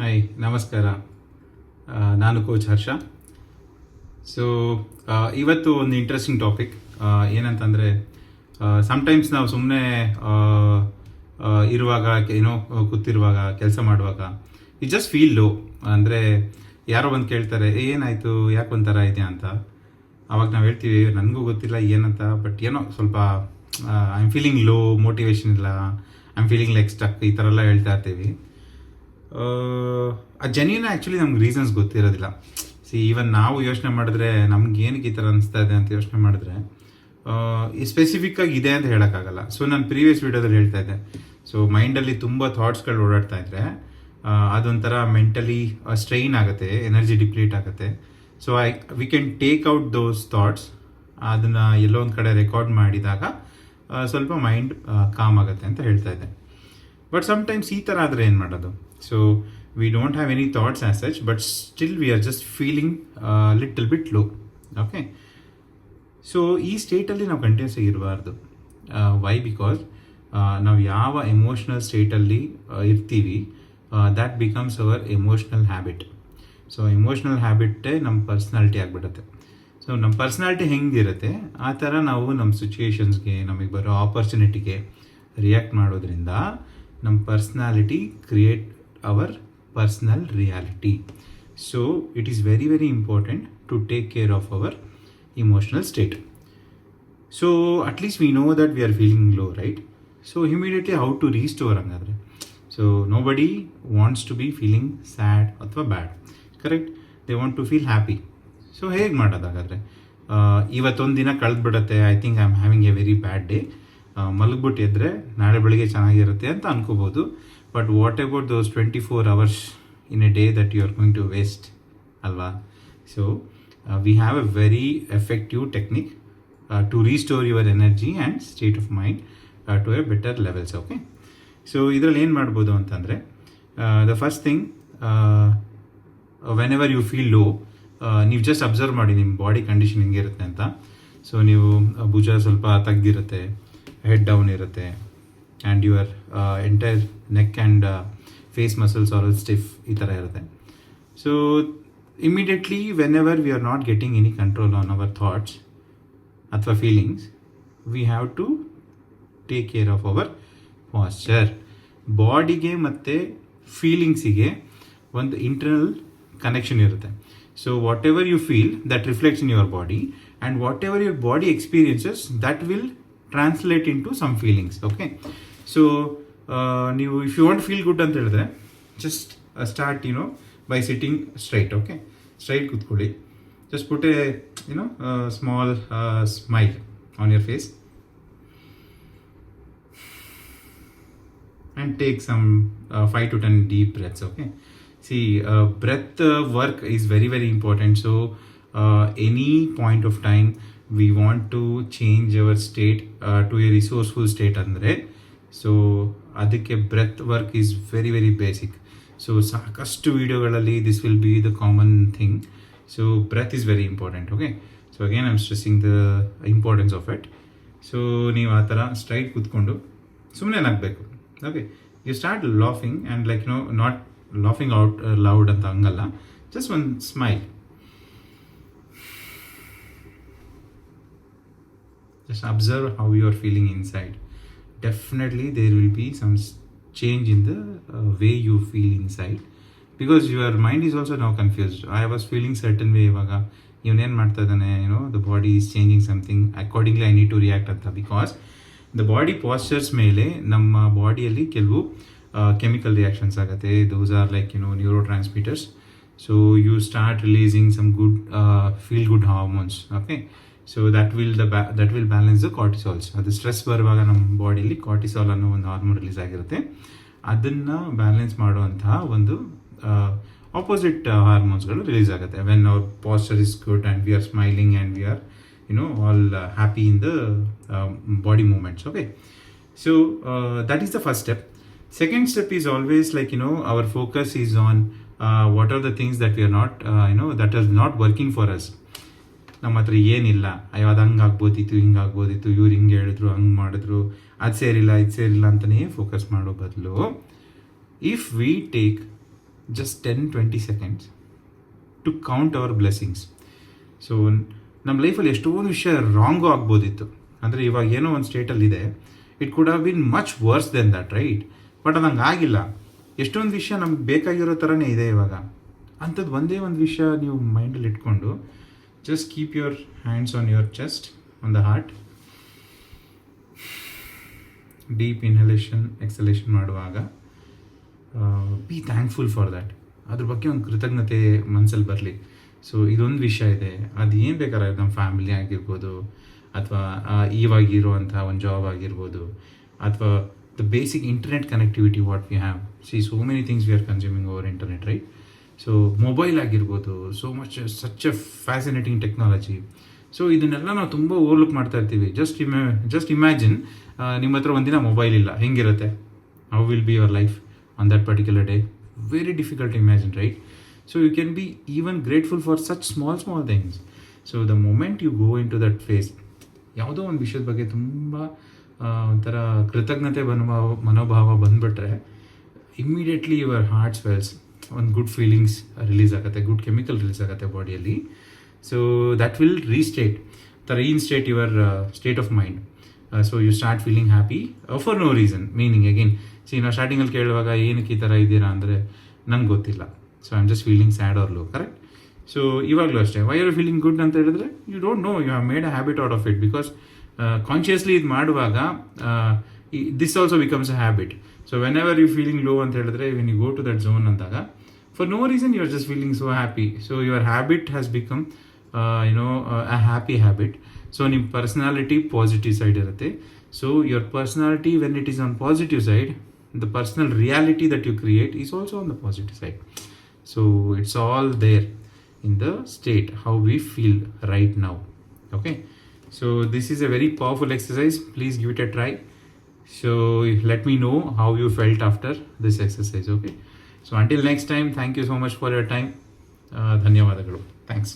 Hi, ನಮಸ್ಕಾರ. ನಾನು coach ಹರ್ಷ. So ಇವತ್ತು ಒಂದು ಇಂಟ್ರೆಸ್ಟಿಂಗ್ ಟಾಪಿಕ್ ಏನಂತಂದರೆ, ಸಮ್ಟೈಮ್ಸ್ ನಾವು ಸುಮ್ಮನೆ ಇರುವಾಗ, ಕೂತಿರುವಾಗ, ಕೆಲಸ ಮಾಡುವಾಗ ಈ ಜಸ್ಟ್ ಫೀಲ್ ಲೋ. ಅಂದರೆ ಯಾರೋ ಬಂದು ಕೇಳ್ತಾರೆ, ಏನಾಯಿತು, ಯಾಕೆ ಒಂಥರ ಇದೆಯಾ ಅಂತ. ಅವಾಗ ನಾವು ಹೇಳ್ತೀವಿ, ನನಗೂ ಗೊತ್ತಿಲ್ಲ ಏನಂತ, ಬಟ್ ಏನೋ ಸ್ವಲ್ಪ I am feeling low, motivation ಇಲ್ಲ, I am feeling like stuck, ಈ ಥರ ಎಲ್ಲ ಹೇಳ್ತಾ ಇರ್ತೀವಿ. ಆ ಜೆನ್ಯೂನ್ ಆ್ಯಕ್ಚುಲಿ ನಮ್ಗೆ ರೀಸನ್ಸ್ ಗೊತ್ತಿರೋದಿಲ್ಲ. ಈವನ್ ನಾವು ಯೋಚನೆ ಮಾಡಿದ್ರೆ ನಮ್ಗೆ ಏನಕ್ಕೆ ಈ ಥರ ಅನಿಸ್ತಾ ಇದೆ ಅಂತ ಯೋಚನೆ ಮಾಡಿದ್ರೆ ಸ್ಪೆಸಿಫಿಕ್ಕಾಗಿ ಇದೆ ಅಂತ ಹೇಳೋಕ್ಕಾಗಲ್ಲ. ಸೊ ನಾನು ಪ್ರೀವಿಯಸ್ ವೀಡಿಯೋದಲ್ಲಿ ಹೇಳ್ತಾ ಇದ್ದೆ, ಸೊ ಮೈಂಡಲ್ಲಿ ತುಂಬ ಥಾಟ್ಸ್ಗಳು ಓಡಾಡ್ತಾ ಇದ್ದರೆ ಅದೊಂಥರ ಮೆಂಟಲಿ ಸ್ಟ್ರೈನ್ ಆಗುತ್ತೆ, ಎನರ್ಜಿ ಡಿಪ್ಲೀಟ್ ಆಗುತ್ತೆ. So we can take out those thoughts, ಅದನ್ನು ಎಲ್ಲೋ ಒಂದು ಕಡೆ ರೆಕಾರ್ಡ್ ಮಾಡಿದಾಗ ಸ್ವಲ್ಪ ಮೈಂಡ್ ಕಾಮ್ ಆಗುತ್ತೆ ಅಂತ ಹೇಳ್ತಾ ಇದ್ದೆ. ಬಟ್ ಸಮ್ಟೈಮ್ಸ್ ಈ ಥರ ಆದರೆ ಏನು ಮಾಡೋದು? So we don't have any thoughts as such, but still we are just feeling little bit low. Okay, so ಈ ಸ್ಟೇಟಲ್ಲಿ ನಾವು ಕಂಟಿನ್ಯೂಸ್ ಇರಬಾರ್ದು. ವೈ? ಬಿಕಾಸ್ ನಾವು ಯಾವ ಎಮೋಷ್ನಲ್ ಸ್ಟೇಟಲ್ಲಿ ಇರ್ತೀವಿ, that becomes our emotional habit. So emotional ಹ್ಯಾಬಿಟ್ಟೇ ನಮ್ಮ ಪರ್ಸ್ನಾಲಿಟಿ ಆಗಿಬಿಡುತ್ತೆ. ಸೊ ನಮ್ಮ ಪರ್ಸ್ನಾಲಿಟಿ ಹೆಂಗಿರುತ್ತೆ ಆ ಥರ ನಾವು ನಮ್ಮ ಸಿಚುಯೇಷನ್ಸ್ಗೆ, ನಮಗೆ ಬರೋ ಆಪರ್ಚುನಿಟಿಗೆ ರಿಯಾಕ್ಟ್ ಮಾಡೋದ್ರಿಂದ ನಮ್ಮ personality create our personal reality. So it is very very important to take care of our emotional state. So at least we know that we are feeling low, right? So immediately how to restore ಹಂಗಾದರೆ. So nobody wants to be feeling sad ಅಥವಾ bad, correct? They want to feel happy. So ಹೇಗೆ ಮಾಡೋದಾಗಾದರೆ? ಇವತ್ತೊಂದು ದಿನ ಕಳೆದ್ಬಿಡುತ್ತೆ, I think I am having a very bad day, ಮಲಗ್ಬಿಟ್ಟು ಎದ್ದರೆ ನಾಳೆ ಬೆಳಿಗ್ಗೆ ಚೆನ್ನಾಗಿರುತ್ತೆ ಅಂತ ಅನ್ಕೋಬೋದು. But what about those 24 hours in a day that you are going to waste, ಅಲ್ವಾ? So we have a very effective technique to restore your energy and state of mind to a better levels. Okay, so ಇದರಲ್ಲಿ ಏನು ಮಾಡ್ಬೋದು ಅಂತಂದರೆ, the first thing, whenever you feel low, ನೀವು just observe ಮಾಡಿ ನಿಮ್ಮ body condition ಹೆಂಗಿರುತ್ತೆ ಅಂತ. So ನೀವು ಭುಜ ಸ್ವಲ್ಪ ತಗ್ಗಿರುತ್ತೆ, ಹೆಡ್ ಡೌನ್ ಇರುತ್ತೆ, and your entire neck and face muscles are stiff, ಈ ಥರ ಇರುತ್ತೆ. So immediately whenever we are not getting any control on our thoughts ಅಥವಾ feelings, we have to take care of our posture. ಬಾಡಿಗೆ ಮತ್ತು ಫೀಲಿಂಗ್ಸಿಗೆ ಒಂದು internal connection ಇರುತ್ತೆ. So whatever you feel, that reflects in your body, and whatever your body experiences, that will translate in to some feelings. Okay, so ನೀವು if you want feel good ಅಂತ ಹೇಳಿದ್ರೆ, just start by sitting straight. Okay, straight ಕೂತ್ಕೊಳ್ಳಿ. Just put a small smile on your face and take some 5 to 10 deep breaths. Okay, see, breath work is very very important. So any point of time we want to change our state to a resourceful state andre, so ಅದಕ್ಕೆ breath work is very very basic. So ಸಾಕಷ್ಟು ವಿಡಿಯೋಗಳಲ್ಲಿ this will be the common thing. So breath is very important. Okay, so again I'm stressing the importance of it. So ನೀವು ಆ ಥರ straight ಕೂತ್ಕೊಂಡು ಸುಮ್ಮನೆ ನಗಬೇಕು. Okay, you start laughing and like not laughing out loud ಅಂತ ಹಂಗಲ್ಲ, just ಒಂದು smile. Just observe how you are feeling inside. Definitely there will be some change in the way you feel inside, because your mind is also now confused. I was feeling certain way, ivaga ಇವನೇನು ಮಾಡ್ತಾ ಇದ್ದಾನೆ, the body is changing something, accordingly I need to react ಅಂತ. Because the body postures ಮೇಲೆ ನಮ್ಮ ಬಾಡಿಯಲ್ಲಿ ಕೆಲವು chemical reactions ಆಗುತ್ತೆ. Those are like neurotransmitters. So you start releasing some good feel good hormones. Okay, so that will balance the cortisols. ಅದು stress ಬರುವಾಗ ನಮ್ಮ ಬಾಡಿಯಲ್ಲಿ ಕಾರ್ಟಿಸಾಲ್ ಅನ್ನೋ ಒಂದು ಹಾರ್ಮೋನ್ ರಿಲೀಸ್ ಆಗಿರುತ್ತೆ. ಅದನ್ನು ಬ್ಯಾಲೆನ್ಸ್ ಮಾಡುವಂತಹ ಒಂದು ಆಪೋಸಿಟ್ ಹಾರ್ಮೋನ್ಸ್ಗಳು ರಿಲೀಸ್ ಆಗುತ್ತೆ when our posture is good and we are smiling and we are all happy in the body movements. Okay, so that is the first step. Second step is always like our focus is on what are the things that we are not that are not working for us. ನಮ್ಮ ಹತ್ರ ಏನಿಲ್ಲ, ಅಯ್ಯೋ ಅದು ಹಂಗೆ ಆಗ್ಬೋದಿತ್ತು, ಹಿಂಗೆ ಆಗ್ಬೋದಿತ್ತು, ಇವ್ರು ಹಿಂಗೆ ಹೇಳಿದ್ರು, ಹಂಗೆ ಮಾಡಿದ್ರು, ಅದು ಸೇರಿಲ್ಲ ಇದು ಸೇರಿಲ್ಲ ಅಂತಲೇ ಫೋಕಸ್ ಮಾಡೋ ಬದಲು, if we take just 10-20 seconds to count our blessings. So ನಮ್ಮ ಲೈಫಲ್ಲಿ ಎಷ್ಟೊಂದು ವಿಷಯ ರಾಂಗು ಆಗ್ಬೋದಿತ್ತು. ಅಂದರೆ ಇವಾಗ ಏನೋ ಒಂದು ಸ್ಟೇಟಲ್ಲಿದೆ, it could have been much worse than that, right? But ಅದು ಹಂಗೆ ಆಗಿಲ್ಲ. ಎಷ್ಟೊಂದು ವಿಷಯ ನಮ್ಗೆ ಬೇಕಾಗಿರೋ ಥರನೇ ಇದೆ ಇವಾಗ. ಅಂಥದ್ದು ಒಂದೇ ಒಂದು ವಿಷಯ ನೀವು ಮೈಂಡಲ್ಲಿ ಇಟ್ಕೊಂಡು just keep your hands on your chest, on the heart. Deep inhalation ಎಕ್ಸಲೇಷನ್ ಮಾಡುವಾಗ ಬಿ ಥ್ಯಾಂಕ್ಫುಲ್ ಫಾರ್ ದ್ಯಾಟ್. ಅದ್ರ ಬಗ್ಗೆ ಒಂದು ಕೃತಜ್ಞತೆ ಮನಸ್ಸಲ್ಲಿ ಬರಲಿ. ಸೊ ಇದೊಂದು ವಿಷಯ ಇದೆ, ಅದು ಏನು ಬೇಕಾದ್ರೆ ನಮ್ಮ ಫ್ಯಾಮಿಲಿ ಆಗಿರ್ಬೋದು, ಅಥವಾ ಇವಾಗಿರುವಂಥ ಒಂದು ಜಾಬ್ ಆಗಿರ್ಬೋದು, ಅಥವಾ the basic internet connectivity what we have. So many things we are consuming over internet, right? So mobile ಆಗಿರ್ಬೋದು, so much such a fascinating technology. So ಇದನ್ನೆಲ್ಲ ನಾವು ತುಂಬ ಓವರ್ಲುಕ್ ಮಾಡ್ತಾ ಇರ್ತೀವಿ. ಜಸ್ಟ್ ಇಮ್ಯಾಜಿನ್, ನಿಮ್ಮ ಹತ್ರ ಒಂದಿನ ಮೊಬೈಲ್ ಇಲ್ಲ, ಹೆಂಗಿರುತ್ತೆ? How will be your life on that particular day? Very difficult to imagine, right? So you can be even grateful for such small things. So the moment you go into that phase, ಯಾವುದೋ ಒಂದು ವಿಷಯದ ಬಗ್ಗೆ ತುಂಬ ಒಂಥರ ಕೃತಜ್ಞತೆ ಮನೋಭಾವ ಬಂದುಬಿಟ್ರೆ, immediately your heart swells, ಒಂದು ಗುಡ್ ಫೀಲಿಂಗ್ಸ್ ರಿಲೀಸ್ ಆಗುತ್ತೆ, ಗುಡ್ ಕೆಮಿಕಲ್ ರಿಲೀಸ್ ಆಗುತ್ತೆ ಬಾಡಿಯಲ್ಲಿ. So that will reinstate your state of mind. So you start feeling happy for no reason. Meaning again, ನಾವು ಸ್ಟಾರ್ಟಿಂಗಲ್ಲಿ ಕೇಳುವಾಗ ಏನಕ್ಕೆ ಈ ಥರ ಇದ್ದೀರಾ ಅಂದರೆ ನನಗೆ ಗೊತ್ತಿಲ್ಲ, so I am just feeling sad or low, correct? So ಇವಾಗಲೂ ಅಷ್ಟೇ, ವೈ ಆರ್ ಫೀಲಿಂಗ್ ಗುಡ್ ಅಂತ ಹೇಳಿದ್ರೆ you don't know, you have made a habit out of it. Because consciously ಇದು ಮಾಡುವಾಗ this also becomes a habit. So whenever you feeling low ಅಂತ ಹೇಳಿದ್ರೆ, when you go to that zone ಅಂದಾಗ, for no reason you are just feeling so happy. So your habit has become a happy habit. So ನಿಮ್ಮ personality positive side ಇರುತ್ತೆ. So your personality when it is on positive side, the personal reality that you create is also on the positive side. So it's all there in the state how we feel right now. Okay, so this is a very powerful exercise. Please give it a try. So let me know how you felt after this exercise. Okay, so until next time, thank you so much for your time. ಧನ್ಯವಾದಗಳು. Thanks.